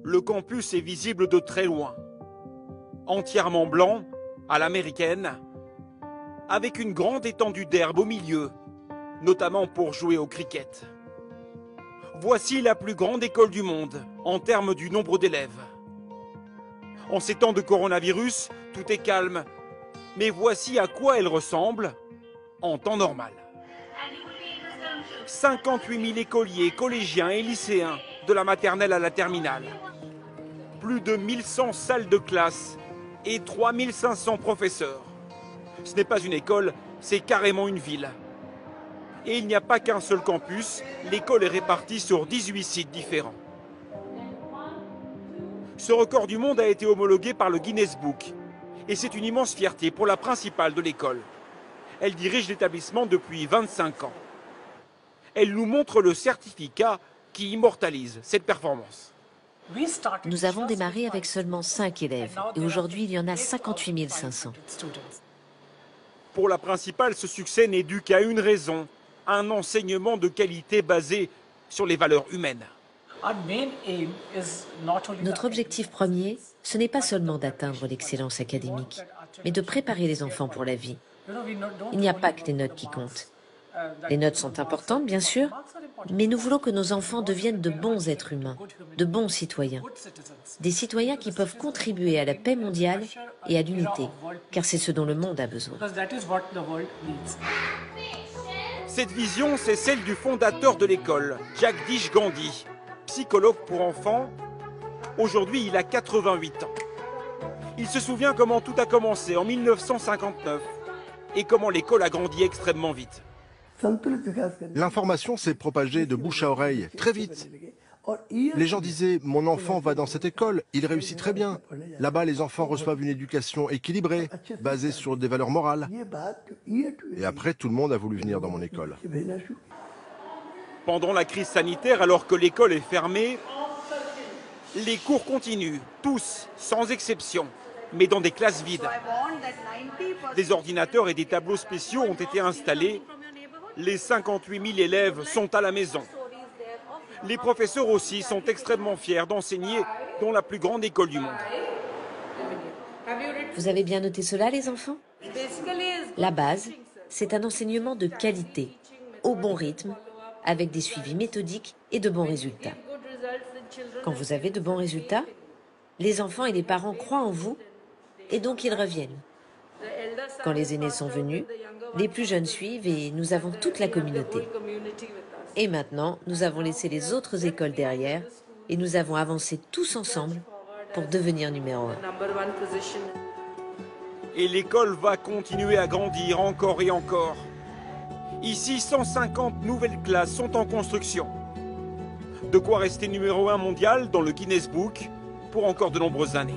le campus est visible de très loin. Entièrement blanc, à l'américaine, avec une grande étendue d'herbe au milieu, notamment pour jouer au cricket. Voici la plus grande école du monde en termes du nombre d'élèves. En ces temps de coronavirus, tout est calme, mais voici à quoi elle ressemble en temps normal. 58 000 écoliers, collégiens et lycéens, de la maternelle à la terminale. Plus de 1100 salles de classe et 3500 professeurs. Ce n'est pas une école, c'est carrément une ville. Et il n'y a pas qu'un seul campus, l'école est répartie sur 18 sites différents. Ce record du monde a été homologué par le Guinness Book. Et c'est une immense fierté pour la principale de l'école. Elle dirige l'établissement depuis 25 ans. Elle nous montre le certificat qui immortalise cette performance. Nous avons démarré avec seulement 5 élèves et aujourd'hui il y en a 58 500. Pour la principale, ce succès n'est dû qu'à une raison, un enseignement de qualité basé sur les valeurs humaines. Notre objectif premier, ce n'est pas seulement d'atteindre l'excellence académique, mais de préparer les enfants pour la vie. Il n'y a pas que les notes qui comptent. Les notes sont importantes, bien sûr, mais nous voulons que nos enfants deviennent de bons êtres humains, de bons citoyens. Des citoyens qui peuvent contribuer à la paix mondiale et à l'unité, car c'est ce dont le monde a besoin. Cette vision, c'est celle du fondateur de l'école, Jagdish Gandhi, psychologue pour enfants. Aujourd'hui, il a 88 ans. Il se souvient comment tout a commencé en 1959 et comment l'école a grandi extrêmement vite. L'information s'est propagée de bouche à oreille très vite. Les gens disaient « Mon enfant va dans cette école, il réussit très bien. Là-bas, les enfants reçoivent une éducation équilibrée, basée sur des valeurs morales. » Et après, tout le monde a voulu venir dans mon école. Pendant la crise sanitaire, alors que l'école est fermée, les cours continuent, tous, sans exception, mais dans des classes vides. Des ordinateurs et des tableaux spéciaux ont été installés. Les 58 000 élèves sont à la maison. Les professeurs aussi sont extrêmement fiers d'enseigner dans la plus grande école du monde. Vous avez bien noté cela, les enfants? La base, c'est un enseignement de qualité, au bon rythme, avec des suivis méthodiques et de bons résultats. Quand vous avez de bons résultats, les enfants et les parents croient en vous et donc ils reviennent. Quand les aînés sont venus, les plus jeunes suivent et nous avons toute la communauté. Et maintenant, nous avons laissé les autres écoles derrière et nous avons avancé tous ensemble pour devenir numéro 1. Et l'école va continuer à grandir encore et encore. Ici, 150 nouvelles classes sont en construction. De quoi rester numéro 1 mondial dans le Guinness Book pour encore de nombreuses années.